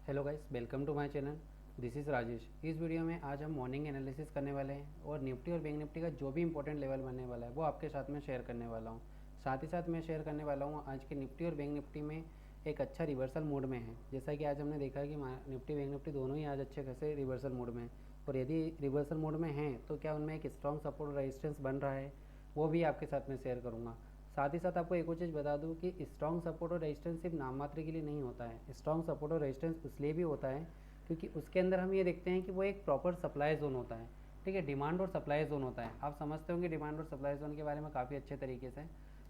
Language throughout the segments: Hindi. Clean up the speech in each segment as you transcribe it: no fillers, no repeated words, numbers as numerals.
Hello guys, welcome to my channel. This is Rajesh. इस वीडियो में आज हम मॉर्निंग एनालिसिस करने वाले हैं और निफ्टी और बैंक निफ्टी का जो भी इंपॉर्टेंट लेवल बनने वाला है वो आपके साथ में शेयर करने वाला हूँ। साथ ही साथ मैं शेयर करने वाला हूँ आज के निफ्टी और बैंक निफ्टी में एक अच्छा रिवर्सल मूड में है। जैसा कि आज हमने देखा है कि निफ्टी बैंक निफ्टी दोनों ही आज अच्छे खासे रिवर्सल मूड में हैं, और यदि रिवर्सल मूड में हैं तो क्या उनमें एक स्ट्रॉन्ग सपोर्ट और रेजिस्टेंस बन रहा है, वो भी आपके साथ में शेयर करूँगा। साथ ही साथ आपको एक और चीज़ बता दूं कि स्ट्रॉन्ग सपोर्ट और रेजिस्टेंस सिर्फ नाम मात्र के लिए नहीं होता है। स्ट्रॉन्ग सपोर्ट और रेजिस्टेंस इसलिए भी होता है क्योंकि उसके अंदर हम ये देखते हैं कि वो एक प्रॉपर सप्लाई जोन होता है। ठीक है, डिमांड और सप्लाई जोन होता है। आप समझते होंगे डिमांड और सप्लाई जोन के बारे में काफ़ी अच्छे तरीके से।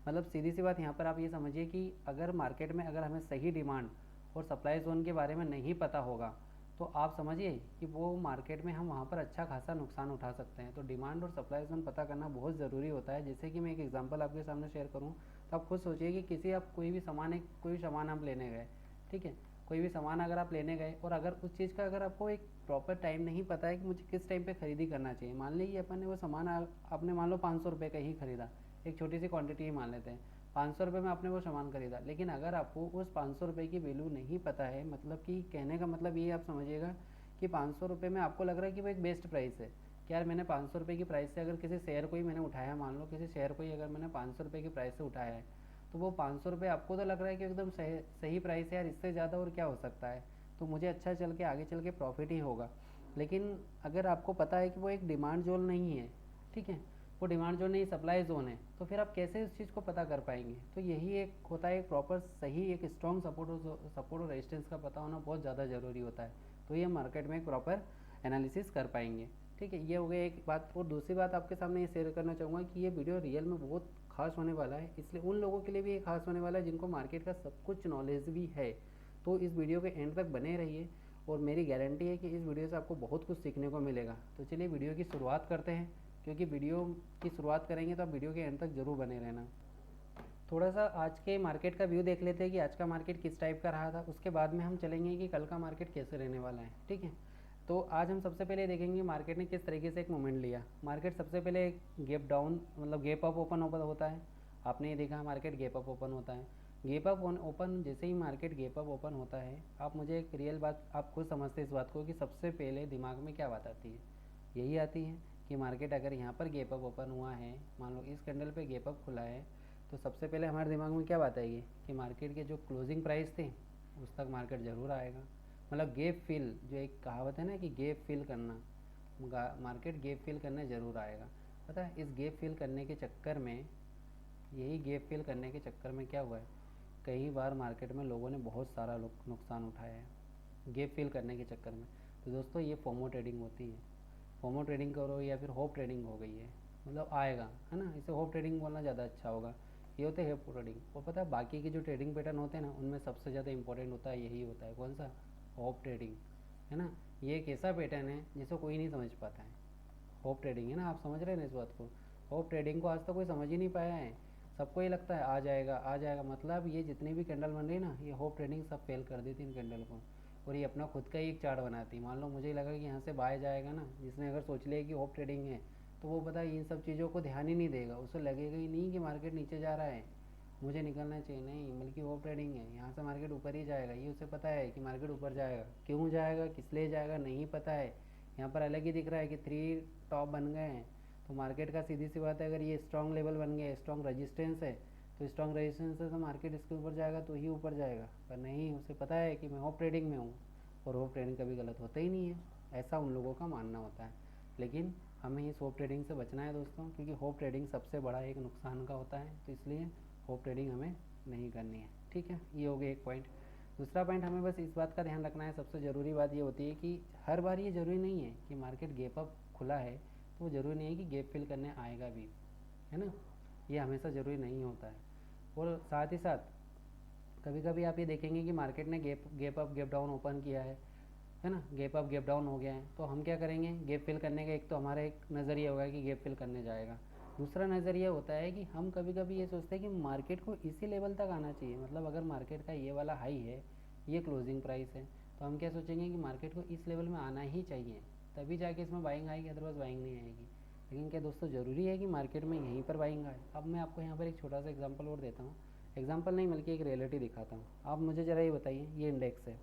मतलब सीधी सी बात यहाँ पर आप ये समझिए कि अगर मार्केट में अगर हमें सही डिमांड और सप्लाई जोन के बारे में नहीं पता होगा तो आप समझिए कि वो मार्केट में हम वहाँ पर अच्छा खासा नुकसान उठा सकते हैं। तो डिमांड और सप्लाई जोन पता करना बहुत ज़रूरी होता है। जैसे कि मैं एक एग्जांपल आपके सामने शेयर करूँ तो आप खुद सोचिए कि किसी आप कोई भी सामान आप लेने गए, ठीक है, कोई भी सामान अगर आप लेने गए और अगर उस चीज़ का अगर आपको एक प्रॉपर टाइम नहीं पता है कि मुझे किस टाइम पे खरीदी करना चाहिए। मान लीजिए अपन ने वो सामान आपने मान लो 500 रुपये का ही खरीदा, एक छोटी सी क्वांटिटी ही मान लेते हैं। 500 रुपये में आपने वो सामान खरीदा, लेकिन अगर आपको उस 500 रुपये की वैल्यू नहीं पता है, मतलब कि कहने का मतलब ये आप समझिएगा कि 500 रुपये में आपको लग रहा है कि वो एक बेस्ट प्राइस है कि यार मैंने 500 रुपये की प्राइस से अगर किसी शेयर को ही मैंने उठाया, मान लो किसी शेयर को ही अगर मैंने 500 रुपये की प्राइस से उठाया है, तो वो 500 रुपये आपको तो लग रहा है कि एकदम सही सही प्राइस है यार, इससे ज़्यादा और क्या हो सकता है, तो मुझे अच्छा चल के आगे चल के प्रॉफिट ही होगा। लेकिन अगर आपको पता है कि वो एक डिमांड जोन नहीं है, ठीक है, वो डिमांड जोन नहीं सप्लाई जोन है, तो फिर आप कैसे उस चीज़ को पता कर पाएंगे। तो यही एक होता है, एक प्रॉपर सही एक स्ट्रॉन्ग सपोर्ट और रेजिस्टेंस का पता होना बहुत ज़्यादा ज़रूरी होता है। तो ये मार्केट में एक प्रॉपर एनालिसिस कर पाएंगे। ठीक है, ये हो गई एक बात। और दूसरी बात आपके सामने ये शेयर करना चाहूँगा कि ये वीडियो रियल में बहुत खास होने वाला है, इसलिए उन लोगों के लिए भी ये खास होने वाला है जिनको मार्केट का सब कुछ नॉलेज भी है। तो इस वीडियो के एंड तक बने रहिए और मेरी गारंटी है कि इस वीडियो से आपको बहुत कुछ सीखने को मिलेगा। तो चलिए वीडियो की शुरुआत करते हैं, क्योंकि वीडियो की शुरुआत करेंगे तो आप वीडियो के एंड तक ज़रूर बने रहना। थोड़ा सा आज के मार्केट का व्यू देख लेते हैं कि आज का मार्केट किस टाइप का रहा था, उसके बाद में हम चलेंगे कि कल का मार्केट कैसे रहने वाला है। ठीक है, तो आज हम सबसे पहले देखेंगे मार्केट ने किस तरीके से एक मूवमेंट लिया। मार्केट सबसे पहले गैप डाउन मतलब गैप अप ओपन ओपन होता है। आपने ये देखा मार्केट गैप अप ओपन होता है। गैप अप ओपन जैसे ही मार्केट गैप अप ओपन होता है, आप मुझे एक रियल बात आप खुद समझते इस बात को कि सबसे पहले दिमाग में क्या बात आती है, यही आती है कि मार्केट अगर यहाँ पर गैप अप ओपन हुआ है, मान लो इस कैंडल पे गैप अप खुला है, तो सबसे पहले हमारे दिमाग में क्या बात आएगी कि मार्केट के जो क्लोजिंग प्राइस थे उस तक मार्केट ज़रूर आएगा। मतलब गैप फिल, जो एक कहावत है ना कि गैप फिल करना, मार्केट गैप फिल करने ज़रूर आएगा। पता है इस गैप फिल करने के चक्कर में, यही गैप फिल करने के चक्कर में क्या हुआ है, कई बार मार्केट में लोगों ने बहुत सारा नुकसान उठाया है गैप फिल करने के चक्कर में। तो दोस्तों ये फोमो ट्रेडिंग होती है। फोमो ट्रेडिंग करो या फिर होप ट्रेडिंग हो गई है, मतलब आएगा, है ना, इसे होप ट्रेडिंग बोलना ज़्यादा अच्छा होगा। ये होते हैं होप ट्रेडिंग। और पता है बाकी के जो ट्रेडिंग पैटर्न होते हैं ना, उनमें सबसे ज़्यादा इंपॉर्टेंट होता है यही होता है, कौन सा, होप ट्रेडिंग, है ना। ये एक ऐसा पैटर्न है जिसे कोई नहीं समझ पाता है। होप ट्रेडिंग है ना, आप समझ रहे हैं ना इस बात को। होप ट्रेडिंग को आज तक कोई समझ ही नहीं पाया है। सबको ये लगता है आ जाएगा आ जाएगा, मतलब ये जितनी भी कैंडल बन रही है ना, ये होप ट्रेडिंग सब फेल कर देती इन कैंडल को, और ये अपना खुद का ही एक चार्ट बनाती। मान लो मुझे लगा कि यहाँ से बाय जाएगा ना, जिसने अगर सोच लिया कि होप ट्रेडिंग है, तो वो पता है इन सब चीज़ों को ध्यान ही नहीं देगा। उसे लगेगा ही नहीं कि मार्केट नीचे जा रहा है, मुझे निकलना चाहिए, नहीं, बल्कि होप ट्रेडिंग है, यहाँ से मार्केट ऊपर ही जाएगा। ये उसे पता है कि मार्केट ऊपर जाएगा, क्यों जाएगा, किस लिए जाएगा नहीं पता है। यहाँ पर अलग ही दिख रहा है कि 3 टॉप बन गए हैं, तो मार्केट का सीधी सी बात है अगर ये स्ट्रॉन्ग लेवल बन गया, स्ट्रॉन्ग रजिस्टेंस है, तो स्ट्रॉन्ग रजिस्टेंस है तो मार्केट इसके ऊपर जाएगा तो ही ऊपर जाएगा। पर नहीं, उसे पता है कि मैं होप ट्रेडिंग में हूँ, और होप ट्रेडिंग कभी गलत होता ही नहीं है, ऐसा उन लोगों का मानना होता है। लेकिन हमें इस होप ट्रेडिंग से बचना है दोस्तों, क्योंकि होप ट्रेडिंग सबसे बड़ा एक नुकसान का होता है, तो इसलिए होप ट्रेडिंग हमें नहीं करनी है। ठीक है, ये हो गया एक पॉइंट। दूसरा पॉइंट, हमें बस इस बात का ध्यान रखना है, सबसे ज़रूरी बात ये होती है कि हर बार ये ज़रूरी नहीं है कि मार्केट गैप अप खुला है तो वो ज़रूरी नहीं है कि गैप फिल करने आएगा भी, है ना, ये हमेशा ज़रूरी नहीं होता है। और साथ ही साथ कभी कभी आप ये देखेंगे कि मार्केट ने gap gap up gap down open किया है ना, गैप अप गैप डाउन हो गया है, तो हम क्या करेंगे, गैप फिल करने का एक तो हमारा एक नज़रिया होगा कि गैप फिल करने जाएगा। दूसरा नज़रिया होता है कि हम कभी कभी ये सोचते हैं कि मार्केट को इसी लेवल तक आना चाहिए, मतलब अगर मार्केट का ये वाला हाई है, ये क्लोजिंग प्राइस है, तो हम क्या सोचेंगे कि मार्केट को इस लेवल में आना ही चाहिए, तभी जाके इसमें बाइंग आएगी, अदरवाइज बाइंग नहीं आएगी। लेकिन क्या दोस्तों ज़रूरी है कि मार्केट में यहीं पर बाइंग आए। अब मैं आपको यहाँ पर एक छोटा सा एग्जाम्पल और देता हूँ, एग्जाम्पल नहीं बल्कि एक रियलिटी दिखाता हूँ। आप मुझे ज़रा ये बताइए, ये इंडेक्स है,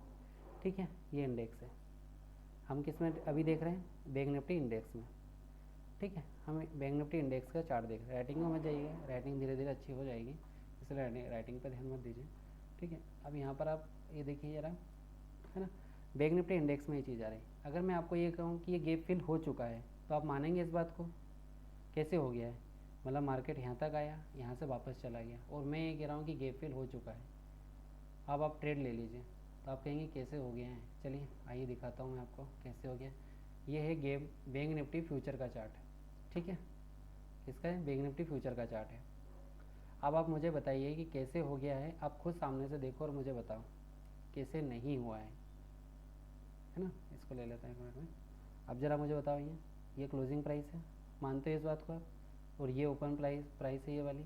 ठीक है, ये इंडेक्स है। हम किस में अभी देख रहे हैं? बैंक निफ्टी इंडेक्स में। ठीक है, हम बैंक निफ्टी इंडेक्स का चार्ट देख रहे हैं। राइटिंग में मत जाइएगा, राइटिंग धीरे धीरे अच्छी हो जाएगी, इसलिए राइटिंग पर ध्यान मत दीजिए। ठीक है, अब यहाँ पर आप ये देखिए ज़रा, है ना, बैंक निफ्टी इंडेक्स में ये चीज़ आ रही है। अगर मैं आपको ये कहूँ कि ये गैप फिल हो चुका है तो आप मानेंगे इस बात को? कैसे हो गया है? मतलब मार्केट यहाँ तक आया, यहाँ से वापस चला गया, और मैं ये कह रहा हूँ कि गैप फिल हो चुका है। अब आप ट्रेड ले लीजिए, तो आप कहेंगे कैसे हो गया है। चलिए आइए दिखाता हूँ मैं आपको कैसे हो गया। ये है गेम बैंक निफ्टी फ्यूचर का चार्ट। ठीक है, किसका है? बैंक निफ्टी फ्यूचर का चार्ट है। अब आप मुझे बताइए कि कैसे हो गया है। आप खुद सामने से देखो और मुझे बताओ कैसे नहीं हुआ है ना। इसको ले लेते हैं 1 मिनट में। अब ज़रा मुझे बताओ, ये क्लोजिंग प्राइस है, मानते हो इस बात को आप? और ये ओपन प्राइस है ये वाली।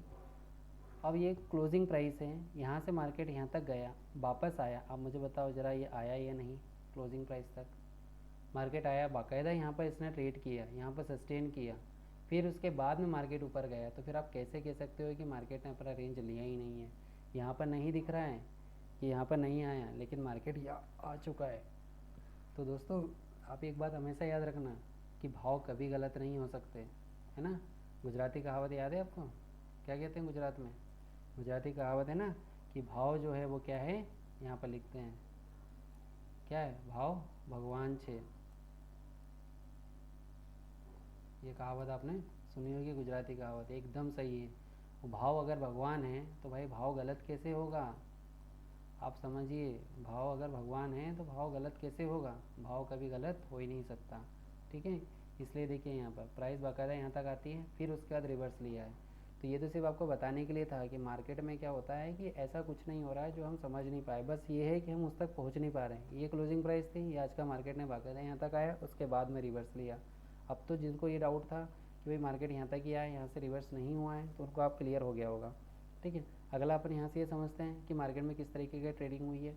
अब ये क्लोजिंग प्राइस है, यहाँ से मार्केट यहाँ तक गया, वापस आया। अब मुझे बताओ ज़रा ये आया या नहीं क्लोजिंग प्राइस तक? मार्केट आया, बाकायदा यहाँ पर इसने ट्रेड किया, यहाँ पर सस्टेन किया, फिर उसके बाद में मार्केट ऊपर गया। तो फिर आप कैसे कह सकते हो कि मार्केट ने अपना रेंज लिया ही नहीं है? यहाँ पर नहीं दिख रहा है कि यहाँ पर नहीं आया, लेकिन मार्केट यहाँ आ चुका है। तो दोस्तों आप एक बात हमेशा याद रखना कि भाव कभी गलत नहीं हो सकते, है ना। गुजराती कहावत याद है आपको? क्या कहते हैं गुजरात में? गुजराती कहावत है ना कि भाव जो है वो क्या है, यहाँ पर लिखते हैं क्या है, भाव भगवान छे। ये कहावत आपने सुनी होगी, गुजराती कहावत, एकदम सही है। भाव अगर भगवान है तो भाई भाव गलत कैसे होगा? आप समझिए, भाव अगर भगवान है तो भाव गलत कैसे होगा? भाव कभी गलत हो ही नहीं सकता। ठीक है, इसलिए देखिए यहाँ पर प्राइस बाकायदा यहाँ तक आती है, फिर उसके बाद रिवर्स लिया है। तो ये तो सिर्फ आपको बताने के लिए था कि मार्केट में क्या होता है कि ऐसा कुछ नहीं हो रहा है जो हम समझ नहीं पाए। बस ये है कि हम उस तक पहुँच नहीं पा रहे हैं। ये क्लोजिंग प्राइस थी, ये आज का मार्केट ने बाकायदा यहाँ तक आया, उसके बाद में रिवर्स लिया। अब तो जिनको ये डाउट था कि भाई मार्केट यहाँ तक ही आया, यहाँ से रिवर्स नहीं हुआ है, तो उनको आप क्लियर हो गया होगा। ठीक है, अगला अपन यहाँ से ये समझते हैं कि मार्केट में किस तरीके की ट्रेडिंग हुई है।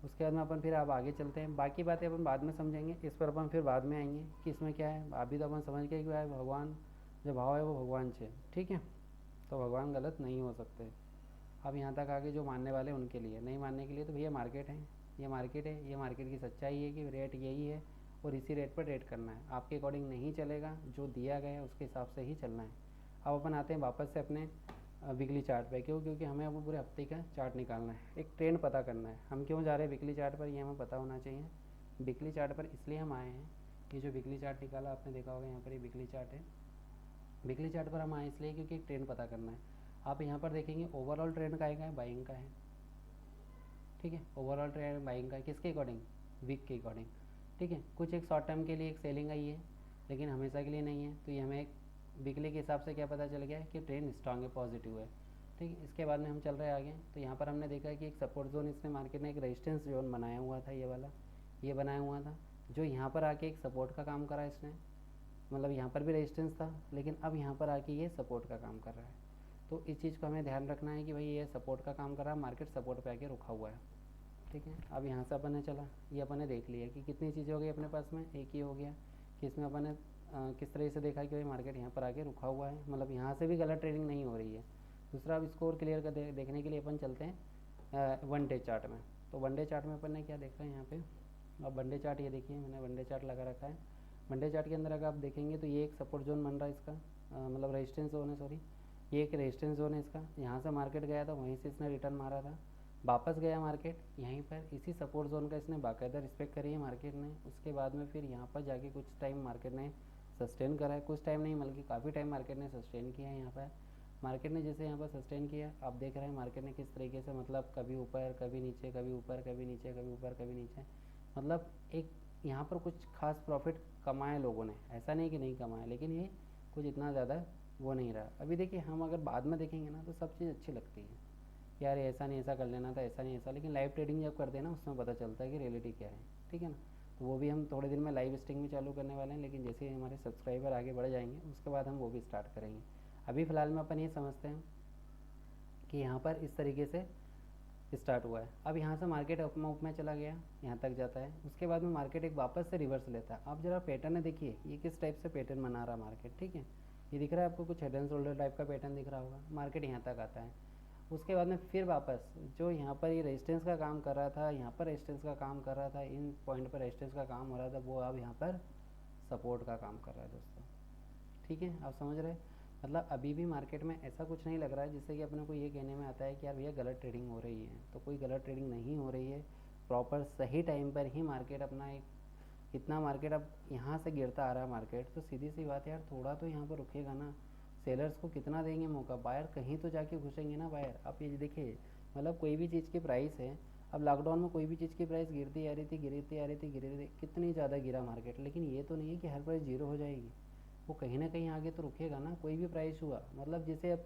उसके बाद में अपन फिर अब आगे चलते हैं, बाकी बातें अपन बाद में समझेंगे, इस पर अपन फिर बाद में आएंगे कि इसमें क्या है। अभी तो अपन समझ गए कि भाई भगवान जो भाव है वो भगवान से, ठीक है, तो भगवान गलत नहीं हो सकते। अब यहाँ तक आगे जो मानने वाले उनके लिए, नहीं मानने के लिए तो भैया मार्केट है, ये मार्केट है, ये मार्केट की सच्चाई है कि रेट यही है और इसी रेट पर ट्रेड करना है। आपके अकॉर्डिंग नहीं चलेगा, जो दिया गया है उसके हिसाब से ही चलना है। अब अपन आते हैं वापस से अपने वीकली चार्ट पे। क्यों? क्योंकि हमें अब पूरे हफ्ते का चार्ट निकालना है, एक ट्रेंड पता करना है। हम क्यों जा रहे हैं वीकली चार्ट पर, ये हमें पता होना चाहिए। वीकली चार्ट पर इसलिए हम आए हैं, ये जो वीकली चार्ट निकाला आपने देखा होगा, यहाँ पर ये वीकली चार्ट है। वीकली चार्ट पर हम आए इसलिए क्योंकि एक ट्रेंड पता करना है। आप यहाँ पर देखेंगे ओवरऑल ट्रेंड का है, बाइंग का है। ठीक है, ओवरऑल ट्रेंड बाइंग का है, किसके अकॉर्डिंग? वीक के अकॉर्डिंग। ठीक है, कुछ एक शॉर्ट टर्म के लिए एक सेलिंग आई है, लेकिन हमेशा के लिए नहीं है। तो ये हमें एक वीकली के हिसाब से क्या पता चल गया है कि ट्रेंड स्ट्रांग है, पॉजिटिव है। ठीक है, इसके बाद में हम चल रहे हैं आगे। तो यहाँ पर हमने देखा कि एक सपोर्ट जोन इसने मार्केट ने एक रेजिस्टेंस जोन बनाया हुआ था, ये वाला, ये बनाया हुआ था, जो यहाँ पर आके एक सपोर्ट का काम करा इसने। मतलब यहाँ पर भी रेजिस्टेंस था, लेकिन अब यहाँ पर आके ये सपोर्ट का काम कर रहा है। तो इस चीज़ को हमें ध्यान रखना है कि भाई ये सपोर्ट का काम कर रहा है, मार्केट सपोर्ट पे आके रुका हुआ है। ठीक है, अब यहाँ से अपन ने चला, ये अपन ने देख लिया कि कितनी चीज़ें हो गई अपने पास में, एक ही हो गया कि इसमें अपन ने किस तरह से देखा कि भाई मार्केट यहाँ पर आके रुका हुआ है, मतलब यहाँ से भी गलत ट्रेडिंग नहीं हो रही है। दूसरा, अब इसको और क्लियर कर देखने के लिए अपन चलते हैं 1 डे चार्ट में। तो 1 डे चार्ट में अपन ने क्या देखा है यहाँ पे, अब 1 डे चार्ट ये देखिए, मैंने 1 डे चार्ट लगा रखा है। 1 डे चार्ट के अंदर अगर आप देखेंगे तो ये एक सपोर्ट जोन बन रहा है इसका, मतलब रेजिस्टेंस जोन है, सॉरी, ये एक रेजिस्टेंस जोन है इसका। यहाँ से मार्केट गया था, वहीं से इसने रिटर्न मारा था, वापस गया मार्केट यहीं पर, इसी सपोर्ट जोन का इसने बाकायदा रिस्पेक्ट करी है मार्केट ने। उसके बाद में फिर यहाँ पर जाके कुछ टाइम मार्केट ने सस्टेन करा है, कुछ टाइम नहीं बल्कि काफ़ी टाइम मार्केट ने सस्टेन किया है। यहाँ पर मार्केट ने जैसे यहाँ पर सस्टेन किया, आप देख रहे हैं मार्केट ने किस तरीके से, मतलब कभी ऊपर कभी नीचे, कभी ऊपर कभी नीचे, कभी ऊपर कभी नीचे, मतलब एक यहाँ पर कुछ खास प्रॉफिट कमाए लोगों ने, ऐसा नहीं कि नहीं कमाया, लेकिन ये कुछ इतना ज़्यादा वो नहीं रहा। अभी देखिए, हम अगर बाद में देखेंगे ना तो सब चीज़ अच्छी लगती है, यार ऐसा नहीं ऐसा कर लेना था, ऐसा नहीं ऐसा, लेकिन लाइव ट्रेडिंग जब करते हैं ना उसमें पता चलता है कि रियलिटी क्या है। ठीक है ना, तो वो भी हम थोड़े दिन में लाइव स्ट्रीम में चालू करने वाले हैं, लेकिन जैसे ही हमारे सब्सक्राइबर आगे बढ़ जाएंगे उसके बाद हम वो भी स्टार्ट करेंगे। अभी फ़िलहाल में अपन ये समझते हैं कि यहाँ पर इस तरीके से स्टार्ट हुआ है। अब यहाँ से मार्केट अप में चला गया, यहाँ तक जाता है, उसके बाद में मार्केट एक वापस से रिवर्स लेता है। आप जरा पैटर्न है देखिए, ये किस टाइप से पैटर्न बना रहा है मार्केट। ठीक है, ये दिख रहा है आपको, कुछ हेड एंड शोल्डर टाइप का पैटर्न दिख रहा होगा। मार्केट यहाँ तक आता है, उसके बाद में फिर वापस जो यहाँ पर ये रेजिस्टेंस का काम कर रहा था, यहाँ पर रेजिस्टेंस का काम कर रहा था, इन पॉइंट पर रेजिस्टेंस का काम हो रहा था, वो अब यहाँ पर सपोर्ट का काम कर रहा है दोस्तों। ठीक है, आप समझ रहे हैं। मतलब अभी भी मार्केट में ऐसा कुछ नहीं लग रहा है जिससे कि अपने को ये कहने में आता है कि यार भैया गलत ट्रेडिंग हो रही है। तो कोई गलत ट्रेडिंग नहीं हो रही है, प्रॉपर सही टाइम पर ही मार्केट अपना एक इतना मार्केट अब यहाँ से गिरता आ रहा है मार्केट, तो सीधी सी बात है यार, थोड़ा तो यहाँ पर रुकेगा ना। सेलर्स को कितना देंगे मौका, बायर कहीं तो जाके घुसेंगे ना बायर। आप ये देखिए, मतलब कोई भी चीज़ की प्राइस है, अब लॉकडाउन में कोई भी चीज़ की प्राइस गिरती आ रही थी, गिरती आ रही थी, गिरती थी, कितनी ज़्यादा गिरा मार्केट। लेकिन ये तो नहीं है कि हर प्राइस जीरो हो जाएगी, वो कहीं ना कहीं आगे तो रुकेगा ना। कोई भी प्राइस हुआ, मतलब जैसे अब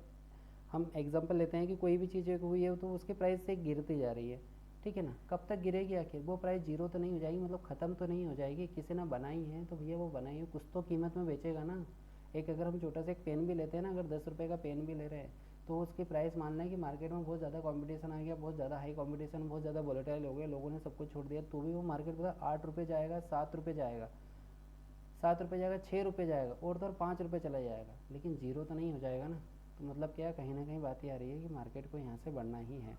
हम एग्जांपल लेते हैं कि कोई भी चीज़ एक हुई है तो उसके प्राइस से गिरती जा रही है, ठीक है ना। कब तक गिरेगी आखिर, वो प्राइस जीरो तो नहीं हो जाएगी, मतलब ख़त्म तो नहीं हो जाएगी। किसी ने बनाई है तो भैया वो बनाई है, कुछ तो कीमत में बेचेगा ना। एक अगर हम छोटा सा एक पेन भी लेते हैं ना, अगर 10 रुपये का पेन भी ले रहे हैं, तो उसकी प्राइस मान लें कि मार्केट में बहुत ज़्यादा कंपटीशन आ गया, बहुत ज़्यादा हाई कंपटीशन, बहुत ज़्यादा वोलेटाइल हो गया, लोगों ने सब कुछ छोड़ दिया, तो भी वो मार्केट पता 8 रुपये जाएगा, 7 रुपये जाएगा, 7 रुपये जाएगा, 6 रुपये जाएगा, और तो और 5 रुपये चला जाएगा, लेकिन जीरो तो नहीं हो जाएगा ना। तो मतलब क्या, कहीं ना कहीं बात ये आ रही है कि मार्केट को यहाँ से बढ़ना ही है।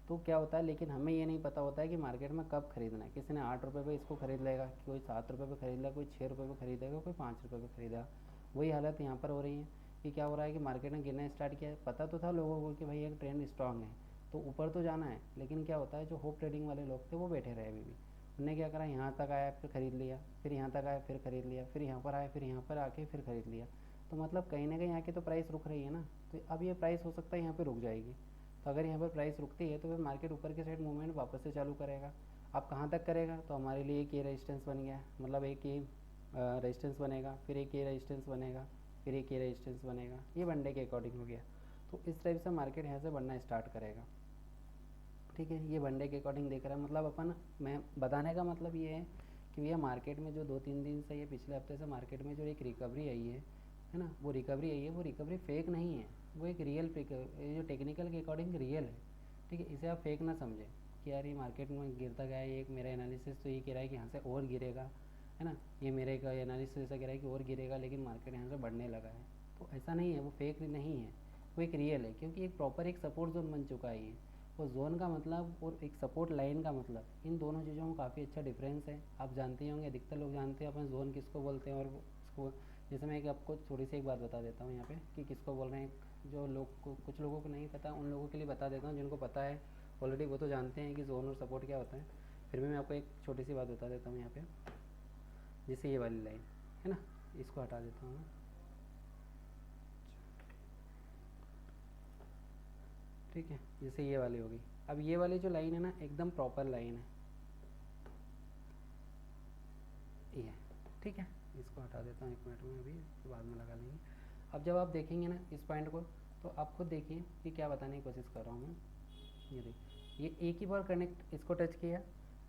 तो क्या होता है, लेकिन हमें ये नहीं पता होता है कि मार्केट में कब खरीदना है। किसी ने 8 रुपये पे इसको खरीद लेगा, कोई 7 रुपये पे खरीद लेगा, कोई 6 रुपये पे खरीदेगा, कोई 5 रुपये पे खरीदेगा। वही हालत यहाँ पर हो रही है कि क्या हो रहा है कि मार्केट ने गिरना स्टार्ट किया है। पता तो था लोगों को कि भाई एक ट्रेंड स्ट्रांग है, तो ऊपर तो जाना है, लेकिन क्या होता है, जो होप ट्रेडिंग वाले लोग थे वो बैठे रहे अभी भी। उन्होंने क्या करा, यहाँ तक आया फिर खरीद लिया, फिर यहाँ तक आया फिर खरीद लिया, फिर यहाँ पर आया, फिर यहाँ पर आके फिर खरीद लिया। तो मतलब कहीं ना कहीं आके तो प्राइस रुक रही है ना। तो अब ये प्राइस हो सकता है यहाँ पे रुक जाएगी। तो अगर यहाँ पर प्राइस रुकती है तो फिर मार्केट ऊपर के साइड मूवमेंट वापस से चालू करेगा। अब कहाँ तक करेगा, तो हमारे लिए एक ये रेजिस्टेंस बन गया, मतलब एक ये रेजिस्टेंस बनेगा, फिर एक ये रेजिस्टेंस बनेगा, फिर एक ये रेजिस्टेंस बनेगा। ये वनडे के अकॉर्डिंग हो गया। तो इस टाइप से मार्केट यहाँ से बढ़ना स्टार्ट करेगा। ठीक है, ये वनडे के अकॉर्डिंग देख रहा है। मतलब अपन, मैं बताने का मतलब ये है कि भैया मार्केट में जो 2-3 दिन से, ये पिछले हफ्ते से मार्केट में जो एक रिकवरी आई है ना, वो रिकवरी आई है, वो रिकवरी फेक नहीं है, वो एक रियल, जो टेक्निकल के अकॉर्डिंग रियल है। ठीक है, इसे आप फेक ना समझें कि यार ये मार्केट में गिरता गया है। एक मेरा एनालिसिस तो ये कह रहा है कि यहाँ से और गिरेगा, है ना। ये मेरे का एनालिसिस ऐसा कह रहा है कि और गिरेगा, लेकिन मार्केट यहाँ से बढ़ने लगा है। तो ऐसा नहीं है, वो फेक नहीं है, वो एक रियल है। क्योंकि एक प्रॉपर एक सपोर्ट जोन बन चुका है ये। और जोन का मतलब और एक सपोर्ट लाइन का मतलब, इन दोनों चीज़ों में काफ़ी अच्छा डिफरेंस है। आप जानते होंगे, अधिकतर लोग जानते हैं अपन जोन किसको बोलते हैं और उसको। जैसे मैं एक आपको थोड़ी सी एक बात बता देता हूँ यहाँ पे कि किसको बोल रहे हैं। जो लोग को, कुछ लोगों को नहीं पता, उन लोगों के लिए बता देता हूँ। जिनको पता है ऑलरेडी वो तो जानते हैं कि जोन और सपोर्ट क्या होता है। फिर भी मैं आपको एक छोटी सी बात बता देता हूँ यहाँ पे। जैसे ये वाली लाइन है ना, इसको हटा देता हूँ मैं। ठीक है, जैसे ये वाली होगी। अब ये वाली जो लाइन है ना, एकदम प्रॉपर लाइन है ये। ठीक है, इसको हटा देता हूँ 1 मिनट में, अभी तो बाद में लगा लेंगे। अब जब आप देखेंगे ना इस पॉइंट को, तो आप खुद देखिए कि क्या बताने की कोशिश कर रहा हूँ मैं। ये देखिए, ये एक ही बार कनेक्ट इसको टच किया,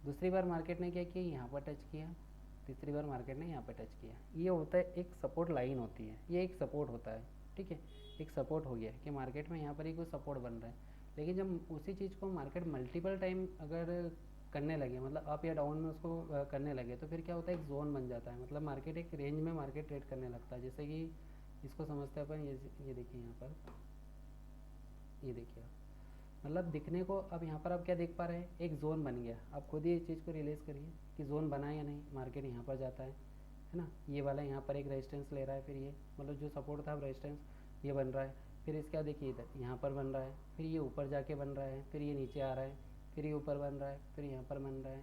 दूसरी बार मार्केट ने क्या किया, यहाँ पर टच किया, तीसरी बार मार्केट ने यहाँ पर टच किया। ये होता है एक सपोर्ट लाइन होती है, ये एक सपोर्ट होता है। ठीक है, एक सपोर्ट हो गया कि मार्केट में यहाँ पर ही कोई सपोर्ट बन रहा है। लेकिन जब उसी चीज़ को मार्केट मल्टीपल टाइम अगर करने लगे, मतलब अप या डाउन में उसको करने लगे, तो फिर क्या होता है, एक जोन बन जाता है। मतलब मार्केट एक रेंज में मार्केट ट्रेड करने लगता है। जैसे कि इसको समझते हैं अपन, ये देखिए यहाँ पर, ये देखिए आप, मतलब दिखने को अब यहाँ पर आप क्या देख पा रहे हैं, एक जोन बन गया। आप खुद ही इस चीज़ को रियलाइज़ करिए कि जोन बना या नहीं। मार्केट यहाँ पर जाता है ना, ये वाला यहाँ पर एक रेजिस्टेंस ले रहा है, फिर ये मतलब जो सपोर्ट था रेजिस्टेंस ये बन रहा है। फिर इसका देखिए इधर यहाँ पर बन रहा है, फिर ये ऊपर जाके बन रहा है, फिर ये नीचे आ रहा है, फिर ये ऊपर बन रहा है, फिर यहाँ पर बन रहा है।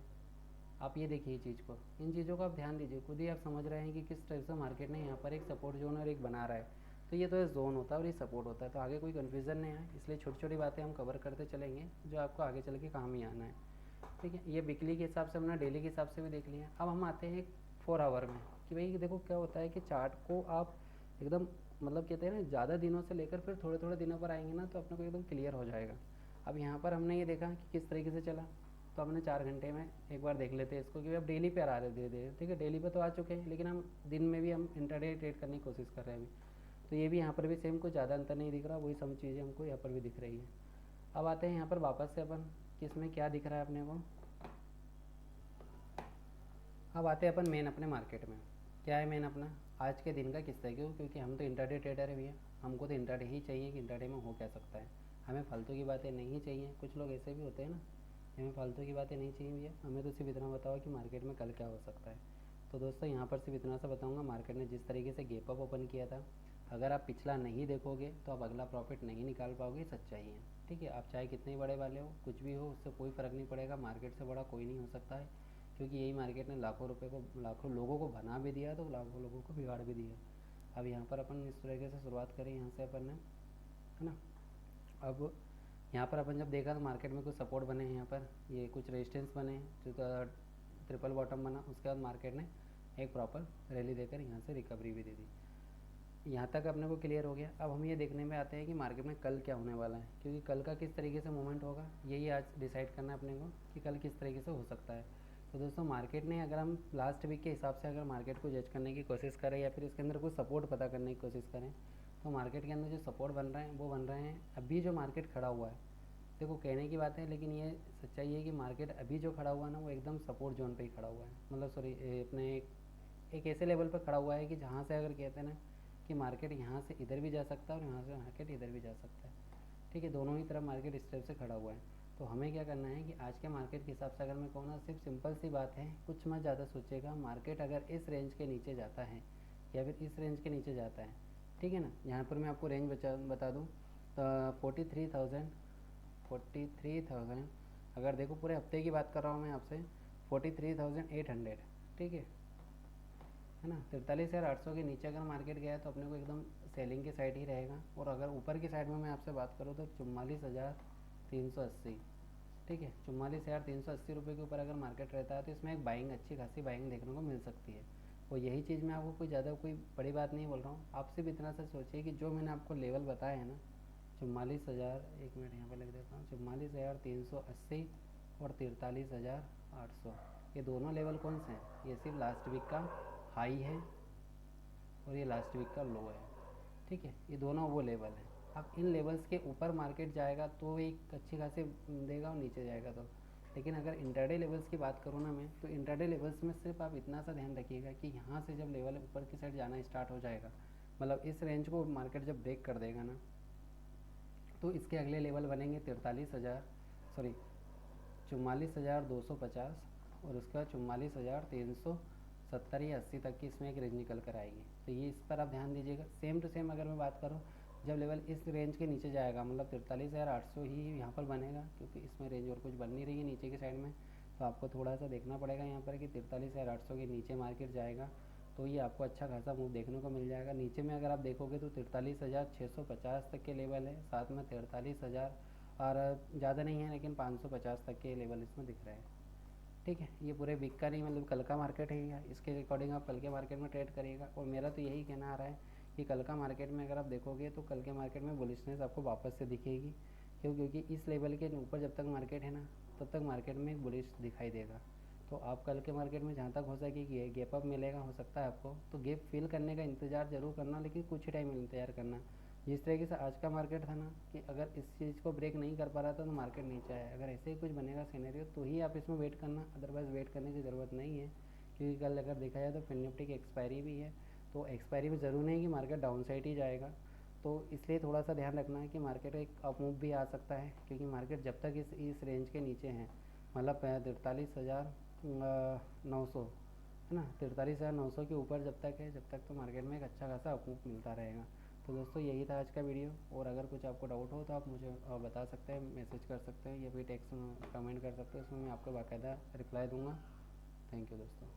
आप ये देखिए चीज़ को, इन चीज़ों को आप ध्यान दीजिए, खुद ही आप समझ रहे हैं कि किस तरह से मार्केट ने यहाँ पर एक सपोर्ट जोन और एक बना रहा है। तो ये तो ये जोन होता है और ये सपोर्ट होता है। तो आगे कोई कन्फ्यूज़न नहीं है, इसलिए छोटी छोटी बातें हम कवर करते चलेंगे जो आपको आगे चल के काम ही आना है। ठीक है, ये वीकली के हिसाब से हमने डेली के हिसाब से भी देख लिया। अब हम आते हैं 4 आवर में कि भाई देखो क्या होता है कि चार्ट को आप एकदम, मतलब कहते हैं ना, ज़्यादा दिनों से लेकर फिर थोड़े थोड़े दिनों पर आएंगे ना, तो अपने को एकदम क्लियर हो जाएगा। अब यहाँ पर हमने ये देखा कि किस तरीके से चला, तो हमने 4 घंटे में एक बार देख लेते हैं इसको कि अब डेली पे आ रहे धीरे धीरे। ठीक है, डेली पे तो आ चुके हैं, लेकिन हम दिन में भी हम इंटरडे ट्रेड करने की कोशिश कर रहे हैं अभी। तो ये भी यहाँ पर भी सेम, कुछ ज़्यादा अंतर नहीं दिख रहा, वही सब चीज़ें हमको यहाँ पर भी दिख रही है। अब आते हैं यहाँ पर वापस से अपन, किसमें क्या दिख रहा है अपने को। अब आते हैं अपन मेन अपने मार्केट में। क्या है मेन अपना आज के दिन का किस्सा, क्यों, क्योंकि हम तो इंटरडे ट्रेडर है भैया, हमको तो इंटरडे ही चाहिए कि इंटरडे में हो क्या सकता है। हमें फालतू की बातें नहीं चाहिए। कुछ लोग ऐसे भी होते हैं ना, हमें फालतू की बातें नहीं चाहिए भैया, हमें तो सिर्फ इतना बताओ कि मार्केट में कल क्या हो सकता है। तो दोस्तों यहाँ पर सिर्फ इतना सा बताऊँगा, मार्केट ने जिस तरीके से गैप अप ओपन किया था, अगर आप पिछला नहीं देखोगे तो आप अगला प्रॉफिट नहीं निकाल पाओगे, सच्चाई है। ठीक है, आप चाहे कितने ही बड़े वाले हो, कुछ भी हो, उससे कोई फ़र्क नहीं पड़ेगा, मार्केट से बड़ा कोई नहीं हो सकता है। क्योंकि यही मार्केट ने लाखों रुपए को, लाखों लोगों को बना भी दिया तो लाखों लोगों को बिगाड़ भी दिया। अब यहाँ पर अपन इस तरीके से शुरुआत करें, यहाँ से अपन ने, है ना। अब यहाँ पर अपन जब देखा तो मार्केट में कुछ सपोर्ट बने हैं, यहाँ पर ये कुछ रेजिस्टेंस बने, जो ट्रिपल बॉटम बना, उसके बाद मार्केट ने एक प्रॉपर रैली देकर यहाँ से रिकवरी भी दे दी। यहाँ तक अपने को क्लियर हो गया। अब हम ये देखने में आते हैं कि मार्केट में कल क्या होने वाला है, क्योंकि कल का किस तरीके से मूवमेंट होगा यही आज डिसाइड करना है अपने को कि कल किस तरीके से हो सकता है। तो दोस्तों मार्केट ने, अगर हम लास्ट वीक के हिसाब से अगर मार्केट को जज करने की कोशिश करें या फिर इसके अंदर कुछ सपोर्ट पता करने की कोशिश करें, तो मार्केट के अंदर जो सपोर्ट बन रहे हैं वो बन रहे हैं अभी जो मार्केट खड़ा हुआ है। देखो कहने की बात है, लेकिन ये सच्चाई है कि मार्केट अभी जो खड़ा हुआ है ना, वो एकदम सपोर्ट जोन पे ही खड़ा हुआ है। मतलब सॉरी, अपने एक ऐसे लेवल पर खड़ा हुआ है कि जहाँ से अगर कहते हैं ना कि मार्केट यहाँ से इधर भी जा सकता है और यहाँ से मार्केट इधर भी जा सकता है। ठीक है, दोनों ही तरफ मार्केट इस टाइप से खड़ा हुआ है। तो हमें क्या करना है कि आज के मार्केट के हिसाब से अगर मैं कहूँ ना, सिर्फ सिंपल सी बात है, कुछ मत ज़्यादा सोचेगा। मार्केट अगर इस रेंज के नीचे जाता है या फिर इस रेंज के नीचे जाता है, ठीक है ना, यहाँ पर मैं आपको रेंज बता दूँ तो 43,000 अगर देखो पूरे हफ्ते की बात कर रहा हूँ मैं आपसे, 43,800, ठीक है ना। 43,800 के नीचे अगर मार्केट गया तो अपने को एकदम सेलिंग की साइड ही रहेगा। और अगर ऊपर की साइड में मैं आपसे बात करूँ तो 44,380, ठीक है, 44,380 रुपये के ऊपर अगर मार्केट रहता है तो इसमें एक बाइंग, अच्छी खासी बाइंग देखने को मिल सकती है। और यही चीज़ मैं आपको कोई ज़्यादा कोई बड़ी बात नहीं बोल रहा हूँ, आप सिर्फ इतना सा सोचिए कि जो मैंने आपको लेवल बताया है ना, 44,000, एक मिनट यहाँ पर लिख देता हूँ, 44,380 और 43,800, ये दोनों लेवल कौन से हैं? ये सिर्फ लास्ट वीक का हाई है और ये लास्ट वीक का लो है। ठीक है, ये दोनों वो लेवल है। अब इन लेवल्स के ऊपर मार्केट जाएगा तो एक अच्छी खासी देगा और नीचे जाएगा तो। लेकिन अगर इंटरडे लेवल्स की बात करूँ ना मैं, तो इंटरडे लेवल्स में सिर्फ आप इतना सा ध्यान रखिएगा कि यहाँ से जब लेवल ऊपर की साइड जाना स्टार्ट हो जाएगा, मतलब इस रेंज को मार्केट जब ब्रेक कर देगा ना, तो इसके अगले लेवल बनेंगे 44,250 और उसका 44,370 या 80 तक की इसमें एक रेंज निकल कर आएगी। तो ये इस पर आप ध्यान दीजिएगा। सेम टू सेम अगर मैं बात करूँ, जब लेवल इस रेंज के नीचे जाएगा, मतलब 43,800 ही यहाँ पर बनेगा, क्योंकि इसमें रेंज और कुछ बन नहीं रही है नीचे की साइड में। तो आपको थोड़ा सा देखना पड़ेगा यहाँ पर कि 43,800 के नीचे मार्केट जाएगा तो ये आपको अच्छा खासा मूव देखने को मिल जाएगा। नीचे में अगर आप देखोगे तो 43,650 तक के लेवल है, साथ में 43,000 और ज़्यादा नहीं है लेकिन 550 तक के लेवल इसमें दिख रहे हैं। ठीक है, ये पूरे वीक का नहीं, मतलब कल का मार्केट है, इसके अकॉर्डिंग आप कल के मार्केट में ट्रेड करिएगा। और मेरा तो यही कहना आ रहा है कि कल का मार्केट में अगर आप देखोगे तो कल के मार्केट में बुलिशनेस आपको वापस से दिखेगी। क्योंकि इस लेवल के ऊपर जब तक मार्केट है ना, तब तक मार्केट में एक बुलिश दिखाई देगा। तो आप कल के मार्केट में जहाँ तक हो सके कि गैप अप मिलेगा, हो सकता है आपको, तो गैप फिल करने का इंतज़ार ज़रूर करना, लेकिन कुछ ही टाइम इंतज़ार करना। जिस तरीके से आज का मार्केट था ना, कि अगर इस चीज़ को ब्रेक नहीं कर पा रहा था तो मार्केट नीचे आया, अगर ऐसे ही कुछ बनेगा सिनेरियो तो ही आप इसमें वेट करना, अदरवाइज़ वेट करने की ज़रूरत नहीं है। क्योंकि कल अगर देखा जाए तो फिन निफ्टी की एक्सपायरी भी है, तो एक्सपायरी में ज़रूर नहीं कि मार्केट डाउन साइड ही जाएगा। तो इसलिए थोड़ा सा ध्यान रखना है कि मार्केट एक अप मूव भी आ सकता है, क्योंकि मार्केट जब तक इस रेंज के नीचे है, मतलब 43,900, है ना, 43,900 के ऊपर जब तक है, जब तक तो मार्केट में एक अच्छा खासा अप मूव मिलता रहेगा। तो दोस्तों यही था आज का वीडियो, और अगर कुछ आपको डाउट हो तो आप मुझे बता सकते हैं, मैसेज कर सकते हैं या फिर टेक्स्ट में कमेंट कर सकते हैं, उसमें मैं आपको बाकायदा रिप्लाई दूंगा। थैंक यू दोस्तों।